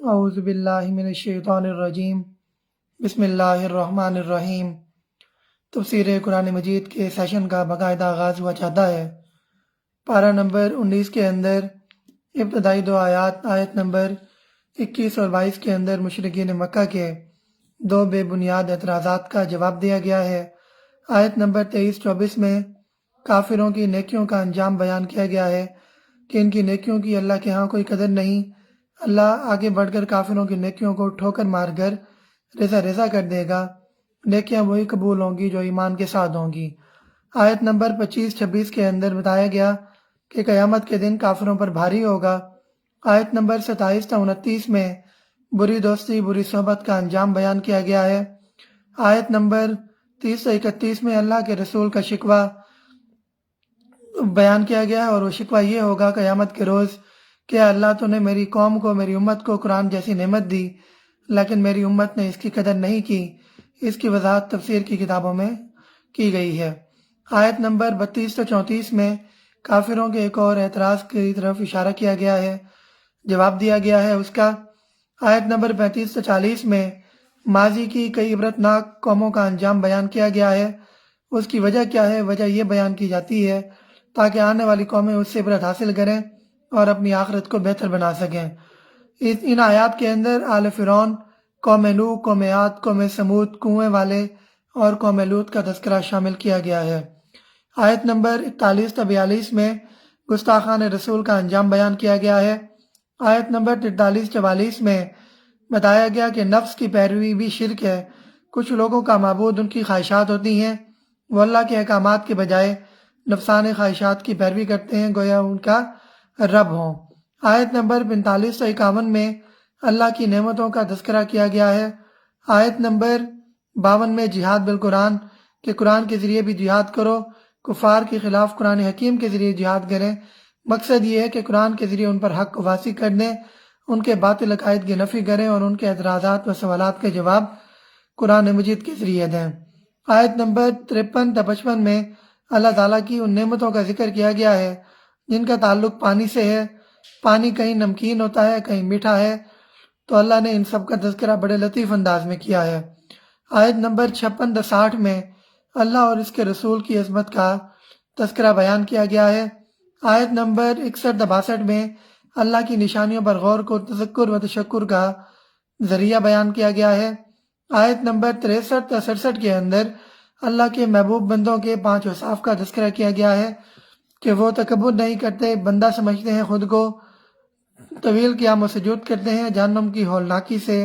اعوذ باللہ من الشیطان الرجیم بسم اللہ الرحمن الرحیم۔ تفسیر قرآن مجید کے سیشن کا باقاعدہ آغاز ہوا چاہتا ہے۔ پارہ نمبر 19 کے اندر ابتدائی دو آیات آیت نمبر 21 اور 22 کے اندر مشرکین مکہ کے دو بے بنیاد اعتراضات کا جواب دیا گیا ہے۔ آیت نمبر 23-24 میں کافروں کی نیکیوں کا انجام بیان کیا گیا ہے کہ ان کی نیکیوں کی اللہ کے ہاں کوئی قدر نہیں۔ اللہ آگے بڑھ کر کافروں کی نیکیوں کو ٹھوکر مار کر رضا رضا کر دے گا۔ نیکیاں وہی قبول ہوں گی جو ایمان کے ساتھ ہوں گی۔ آیت نمبر 25-26 کے اندر بتایا گیا کہ قیامت کے دن کافروں پر بھاری ہوگا۔ آیت نمبر 27-29 میں بری دوستی بری صحبت کا انجام بیان کیا گیا ہے۔ آیت نمبر 30-31 میں اللہ کے رسول کا شکوہ بیان کیا گیا ہے، اور وہ شکوہ یہ ہوگا قیامت کے روز کہ اللہ تو نے میری قوم کو، میری امت کو قرآن جیسی نعمت دی، لیکن میری امت نے اس کی قدر نہیں کی۔ اس کی وضاحت تفسیر کی کتابوں میں کی گئی ہے۔ آیت نمبر 32-34 میں کافروں کے ایک اور اعتراض کی طرف اشارہ کیا گیا ہے، جواب دیا گیا ہے اس کا۔ آیت نمبر 35-40 میں ماضی کی کئی عبرتناک قوموں کا انجام بیان کیا گیا ہے۔ اس کی وجہ کیا ہے؟ وجہ یہ بیان کی جاتی ہے تاکہ آنے والی قومیں اس سے عبرت حاصل کریں اور اپنی آخرت کو بہتر بنا سکیں۔ ان آیات کے اندر آل فرعون، قوم نوح، قوم عاد، قوم سمود، کنویں والے اور قوم لوط کا تذکرہ شامل کیا گیا ہے۔ آیت نمبر 41-42 میں گستاخان رسول کا انجام بیان کیا گیا ہے۔ آیت نمبر 43-44 میں بتایا گیا کہ نفس کی پیروی بھی شرک ہے۔ کچھ لوگوں کا معبود ان کی خواہشات ہوتی ہیں، وہ اللہ کے احکامات کے بجائے نفسانی خواہشات کی پیروی کرتے ہیں، گویا ان کا رب ہوں۔ آیت نمبر 45-51 میں اللہ کی نعمتوں کا تذکرہ کیا گیا ہے۔ آیت نمبر 52 میں جہاد بالقرآن کہ قرآن کے ذریعے بھی جہاد کرو، کفار کے خلاف قرآن حکیم کے ذریعے جہاد کریں۔ مقصد یہ ہے کہ قرآن کے ذریعے ان پر حق کو واضح کر دیں، ان کے باطل عقائد کی نفی کریں اور ان کے اعتراضات و سوالات کے جواب قرآن مجید کے ذریعے دیں۔ آیت نمبر 53-55 میں اللہ تعالیٰ کی ان نعمتوں کا ذکر کیا گیا ہے جن کا تعلق پانی سے ہے۔ پانی کہیں نمکین ہوتا ہے، کہیں میٹھا ہے، تو اللہ نے ان سب کا تذکرہ بڑے لطیف انداز میں کیا ہے۔ آیت نمبر 56-60 میں اللہ اور اس کے رسول کی عظمت کا تذکرہ بیان کیا گیا ہے۔ آیت نمبر 61-62 میں اللہ کی نشانیوں پر غور کو تذکر و تشکر کا ذریعہ بیان کیا گیا ہے۔ آیت نمبر 63-67 کے اندر اللہ کے محبوب بندوں کے 5 اوصاف کا تذکرہ کیا گیا ہے کہ وہ تکبر نہیں کرتے، بندہ سمجھتے ہیں خود کو، طویل قیام و سجود کرتے ہیں، جہنم کی ہولناکی سے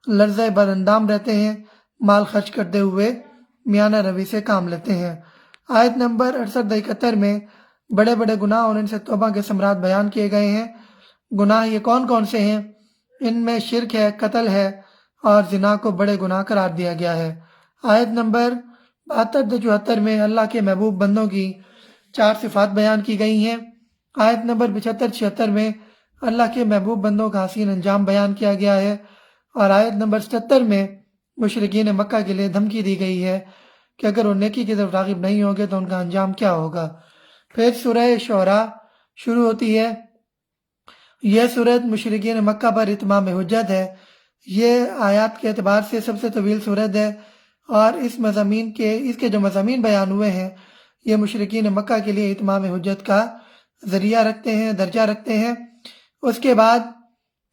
لرزہ بد اندام رہتے ہیں، مال خرچ کرتے ہوئے میانہ روی سے کام لیتے ہیں۔ آیت نمبر 68-71 میں بڑے بڑے گناہ اور ان سے توبہ کے ثمرات بیان کیے گئے ہیں۔ گناہ یہ کون کون سے ہیں؟ ان میں شرک ہے، قتل ہے اور زنا کو بڑے گناہ قرار دیا گیا ہے۔ آیت نمبر 72-74 میں اللہ کے محبوب بندوں کی 4 صفات بیان کی گئی ہیں۔ آیت نمبر 75-76 میں اللہ کے محبوب بندوں کا حسین انجام بیان کیا گیا ہے، اور آیت نمبر 77 میں مشرکین مکہ کے لیے دھمکی دی گئی ہے کہ اگر وہ نیکی کی طرف راغب نہیں ہوں گے تو ان کا انجام کیا ہوگا۔ پھر سورہ شعراء شروع ہوتی ہے۔ یہ سورت مشرکین مکہ پر اتمام حجت ہے۔ یہ آیات کے اعتبار سے سب سے طویل سورت ہے، اور اس کے جو مضامین بیان ہوئے ہیں یہ مشرکین مکہ کے لیے اتمام حجت کا ذریعہ رکھتے ہیں، درجہ رکھتے ہیں۔ اس کے بعد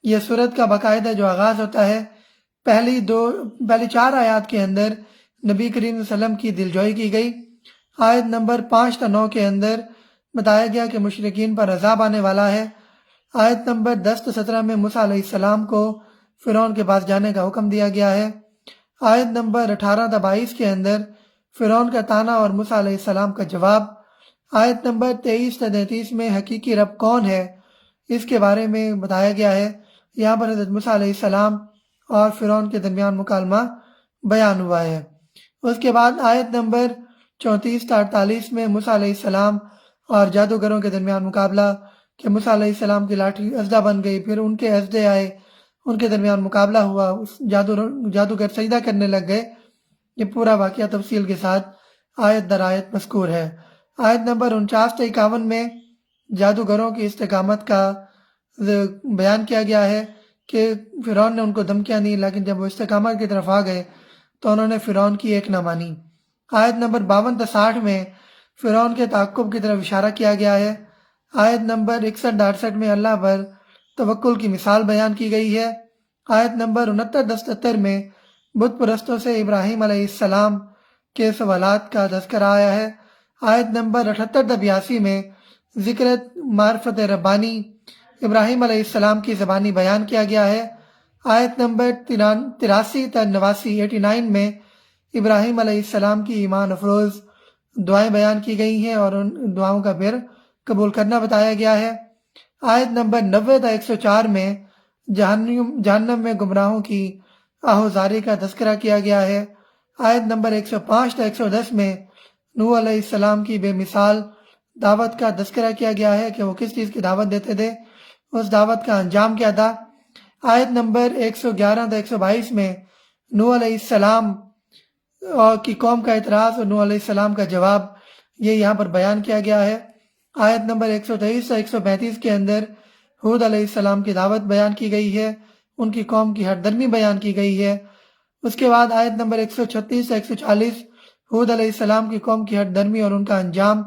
یہ سورت کا باقاعدہ جو آغاز ہوتا ہے، پہلی 4 آیات کے اندر نبی کریم صلی اللہ علیہ وسلم کی دلجوئی کی گئی۔ آیت نمبر 5-9 کے اندر بتایا گیا کہ مشرکین پر عذاب آنے والا ہے۔ آیت نمبر 10-17 میں موسیٰ علیہ السلام کو فرعون کے پاس جانے کا حکم دیا گیا ہے۔ آیت نمبر 18-22 کے اندر فرعون کا طعنہ اور موسیٰ علیہ السلام کا جواب۔ آیت نمبر 23-33 میں حقیقی رب کون ہے اس کے بارے میں بتایا گیا ہے۔ یہاں پر حضرت موسیٰ علیہ السلام اور فرعون کے درمیان مکالمہ بیان ہوا ہے۔ اس کے بعد آیت نمبر 34-48 میں موسیٰ علیہ السلام اور جادوگروں کے درمیان مقابلہ کہ موسیٰ علیہ السلام کی لاٹھی اژدہا بن گئی، پھر ان کے اژدھے آئے، ان کے درمیان مقابلہ ہوا، جادوگر سجدہ کرنے لگ گئے۔ یہ پورا واقعہ تفصیل کے ساتھ آیت در آیت مذکور ہے۔ آیت نمبر 49-51 میں جادوگروں کی استقامت کا بیان کیا گیا ہے کہ فرعون نے ان کو دھمکیاں دی، لیکن جب وہ استقامت کی طرف آ گئے تو انہوں نے فرعون کی ایک نہ مانی۔ آیت نمبر 52 تا 60 میں فرعون کے تعاقب کی طرف اشارہ کیا گیا ہے۔ آیت نمبر 61-68 میں اللہ پر توکل کی مثال بیان کی گئی ہے۔ آیت نمبر 69-77 میں بت پرستوں سے ابراہیم علیہ السلام کے سوالات کا تذکرہ آیا ہے۔ آیت نمبر 78-82 میں ذکر معرفت ربانی ابراہیم علیہ السلام کی زبانی بیان کیا گیا ہے۔ آیت نمبر 83-89 میں ابراہیم علیہ السلام کی ایمان افروز دعائیں بیان کی گئی ہیں اور ان دعاؤں کا پھر قبول کرنا بتایا گیا ہے۔ آیت نمبر 90-104 میں جہنم میں گمراہوں کی آہوزاری کا تذکرہ کیا گیا ہے۔ آیت نمبر 105-110 میں نوح علیہ السلام کی بے مثال دعوت کا تذکرہ کیا گیا ہے کہ وہ کس چیز کی دعوت دیتے تھے، اس دعوت کا انجام کیا تھا۔ آیت نمبر 111-122 میں نوح علیہ السلام کی قوم کا اعتراض اور نوح علیہ السلام کا جواب یہ یہاں پر بیان کیا گیا ہے۔ آیت نمبر 123-135 کے اندر ہود علیہ السلام کی دعوت بیان کی گئی ہے، ان کی قوم کی ہٹ درمی بیان کی گئی ہے۔ اس کے بعد آیت نمبر 136-140 ہود علیہ السلام کی قوم کی ہٹ درمی اور ان کا انجام۔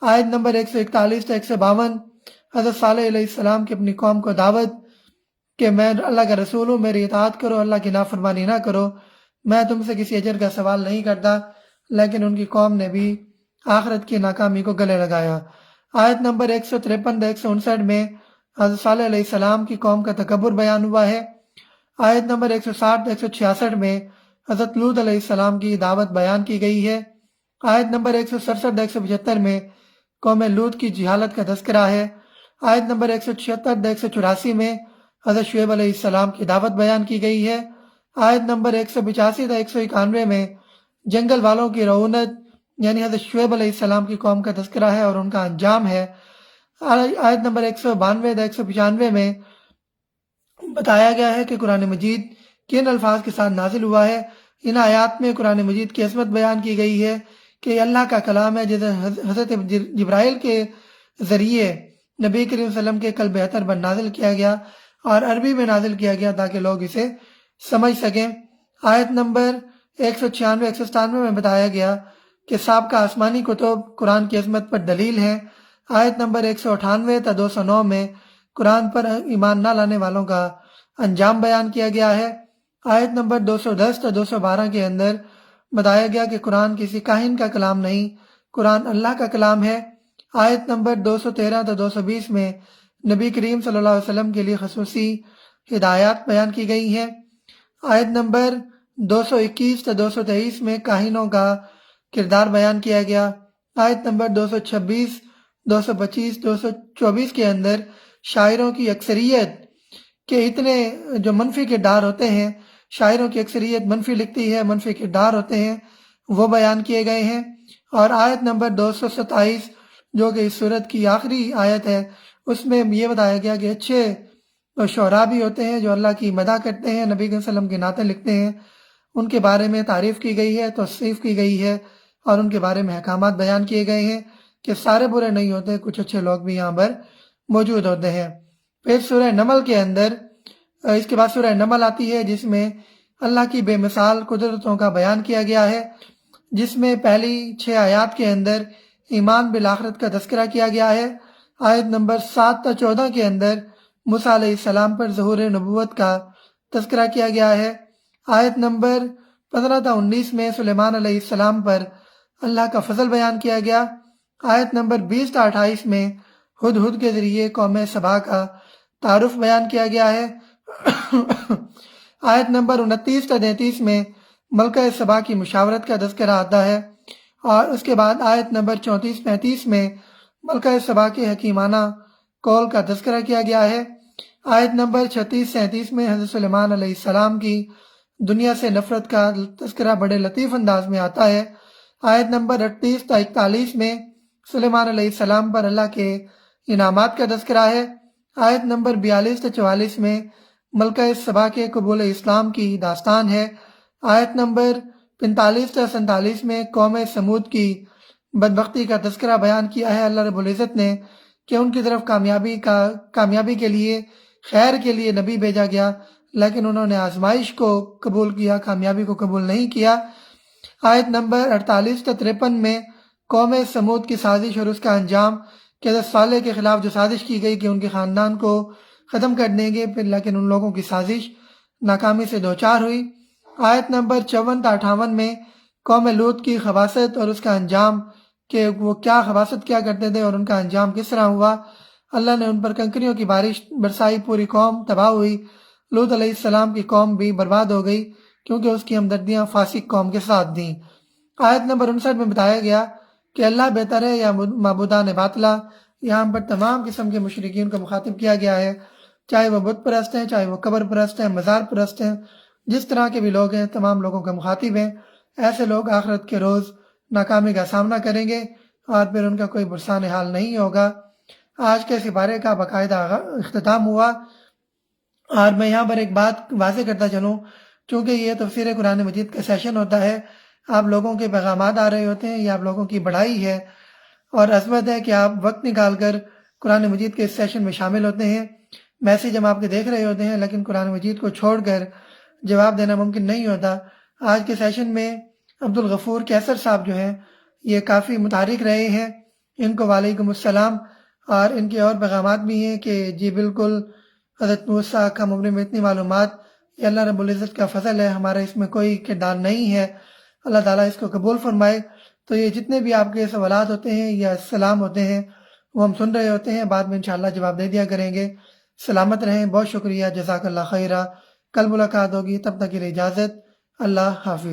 آیت نمبر 141-152 حضرت صالح علیہ السلام کی اپنی قوم کو دعوت کہ میں اللہ کا رسول ہوں، میری اطاعت کرو، اللہ کی نافرمانی نہ کرو، میں تم سے کسی اجر کا سوال نہیں کرتا، لیکن ان کی قوم نے بھی آخرت کی ناکامی کو گلے لگایا۔ آیت نمبر 153-159 میں حضرت صالح علیہ السلام کی قوم کا تکبر بیان ہوا ہے۔ آیت نمبر 160-166 میں حضرت لوط علیہ السلام کی دعوت بیان کی گئی ہے۔ آیت نمبر 167-175 میں قوم لوط کی جہالت کا تذکرہ ہے۔ آیت نمبر 176-184 میں حضرت شعیب علیہ السلام کی دعوت بیان کی گئی ہے۔ آیت نمبر 185-191 میں جنگل والوں کی رعونت یعنی حضرت شعیب علیہ السلام کی قوم کا تذکرہ ہے اور ان کا انجام ہے۔ آیت نمبر 192-195 میں بتایا گیا ہے کہ قرآن مجید کن الفاظ کے ساتھ نازل ہوا ہے۔ ان آیات میں قرآن مجید کی عظمت بیان کی گئی ہے کہ یہ اللہ کا کلام ہے جسے حضرت جبرائیل کے ذریعے نبی کریم صلی اللہ علیہ وسلم کے قلب اطہر پر نازل کیا گیا اور عربی میں نازل کیا گیا تاکہ لوگ اسے سمجھ سکیں۔ آیت نمبر 196-197 میں بتایا گیا کہ سابقہ آسمانی کتب قرآن کی عظمت پر دلیل ہیں۔ آیت نمبر 198-209 میں قرآن پر ایمان نہ لانے والوں کا انجام بیان کیا گیا ہے۔ آیت نمبر 210-212 کے اندر بتایا گیا کہ قرآن کسی کاہن کا کلام نہیں، قرآن اللہ کا کلام ہے۔ آیت نمبر 213-220 میں نبی کریم صلی اللہ علیہ وسلم کے لیے خصوصی ہدایات بیان کی گئی ہیں۔ آیت نمبر 221-223 میں کاہنوں کا کردار بیان کیا گیا۔ آیت نمبر 226، 225، 224 کے اندر شاعروں کی اکثریت کے اتنے جو منفی کردار ہوتے ہیں، شاعروں کی اکثریت منفی لکھتی ہے، منفی کردار ہوتے ہیں، وہ بیان کیے گئے ہیں۔ اور آیت نمبر 227 جو کہ اس سورت کی آخری آیت ہے، اس میں یہ بتایا گیا کہ اچھے شعراء بھی ہوتے ہیں جو اللہ کی مدح کرتے ہیں، نبی صلی اللہ علیہ وسلم کی نعتیں لکھتے ہیں، ان کے بارے میں تعریف کی گئی ہے، توصیف کی گئی ہے اور ان کے بارے میں احکامات بیان کیے گئے ہیں کہ سارے برے نہیں ہوتے، کچھ اچھے لوگ بھی یہاں پر موجود ہوتے ہیں۔ پھر سورہ نمل کے اندر اس کے بعد سورہ نمل آتی ہے جس میں اللہ کی بے مثال قدرتوں کا بیان کیا گیا ہے، جس میں پہلی 6 آیات کے اندر ایمان بالآخرت کا تذکرہ کیا گیا ہے۔ آیت نمبر 7 تا 14 کے اندر موسیٰ علیہ السلام پر ظہور نبوت کا تذکرہ کیا گیا ہے۔ آیت نمبر 15 تا 19 میں سلیمان علیہ السلام پر اللہ کا فضل بیان کیا گیا۔ آیت نمبر 20 تا 28 میں ہدہد کے ذریعے قوم سبا کا تعارف بیان کیا گیا ہے۔ آیت نمبر 29 تا 33 میں ملکہ سبا کی مشاورت کا تذکرہ آتا ہے، اور اس کے بعد آیت نمبر 34-35 میں ملکہ سبا کے حکیمانہ قول کا تذکرہ کیا گیا ہے۔ آیت نمبر 36-37 میں حضرت سلیمان علیہ السلام کی دنیا سے نفرت کا تذکرہ بڑے لطیف انداز میں آتا ہے۔ آیت نمبر 38 تا 41 میں سلیمان علیہ السلام پر اللہ کے انعامات کا تذکرہ ہے۔ آیت نمبر 42 تا 44 میں ملکہ سبا کے قبول اسلام کی داستان ہے۔ آیت نمبر 45 تا 47 میں قوم سمود کی بدبختی کا تذکرہ بیان کیا ہے اللہ رب العزت نے کہ ان کی طرف کامیابی کے لیے خیر کے لیے نبی بھیجا گیا، لیکن انہوں نے آزمائش کو قبول کیا، کامیابی کو قبول نہیں کیا۔ آیت نمبر 48 تا 53 میں قوم سمود کی سازش اور اس کا انجام کہ حضرت صالح کے خلاف جو سازش کی گئی کہ ان کے خاندان کو ختم کر دیں گے، پھر لیکن ان لوگوں کی سازش ناکامی سے دوچار ہوئی۔ آیت نمبر 54 تا 58 میں قوم لوط کی خباثت اور اس کا انجام کہ وہ کیا خباثت کیا کرتے تھے اور ان کا انجام کس طرح ہوا۔ اللہ نے ان پر کنکریوں کی بارش برسائی، پوری قوم تباہ ہوئی۔ لوط علیہ السلام کی قوم بھی برباد ہو گئی کیونکہ اس کی ہمدردیاں فاسق قوم کے ساتھ دیں۔ آیت نمبر 59 میں بتایا گیا کہ اللہ بہتر ہے یا معبودان باطلہ۔ یہاں پر تمام قسم کے مشرکین کو مخاطب کیا گیا ہے، چاہے وہ بت پرست ہیں، چاہے وہ قبر پرست ہیں، مزار پرست ہیں، جس طرح کے بھی لوگ ہیں، تمام لوگوں کا مخاطب ہیں۔ ایسے لوگ آخرت کے روز ناکامی کا سامنا کریں گے اور پھر ان کا کوئی برسان حال نہیں ہوگا۔ آج کے سپارے کا باقاعدہ اختتام ہوا، اور میں یہاں پر ایک بات واضح کرتا چلوں، چونکہ یہ تفسیر قرآن مجید کا سیشن ہوتا ہے، آپ لوگوں کے پیغامات آ رہے ہوتے ہیں، یہ آپ لوگوں کی بڑائی ہے اور عظمت ہے کہ آپ وقت نکال کر قرآن مجید کے اس سیشن میں شامل ہوتے ہیں۔ میسیج ہم آپ کے دیکھ رہے ہوتے ہیں، لیکن قرآن مجید کو چھوڑ کر جواب دینا ممکن نہیں ہوتا۔ آج کے سیشن میں عبدالغفور کیسر صاحب جو ہیں یہ کافی متحرک رہے ہیں، ان کو وعلیکم السلام، اور ان کے اور پیغامات بھی ہیں کہ جی بالکل حضرت موسیٰ کا مبنی میں اتنی معلومات، یہ اللہ رب العزت کا فضل ہے، ہمارا اس میں کوئی کردار نہیں ہے، اللہ تعالیٰ اس کو قبول فرمائے۔ تو یہ جتنے بھی آپ کے سوالات ہوتے ہیں یا سلام ہوتے ہیں وہ ہم سن رہے ہوتے ہیں، بعد میں انشاءاللہ جواب دے دیا کریں گے۔ سلامت رہیں، بہت شکریہ، جزاک اللہ خیرہ۔ کل ملاقات ہوگی، تب تک کے لیے اجازت، اللہ حافظ۔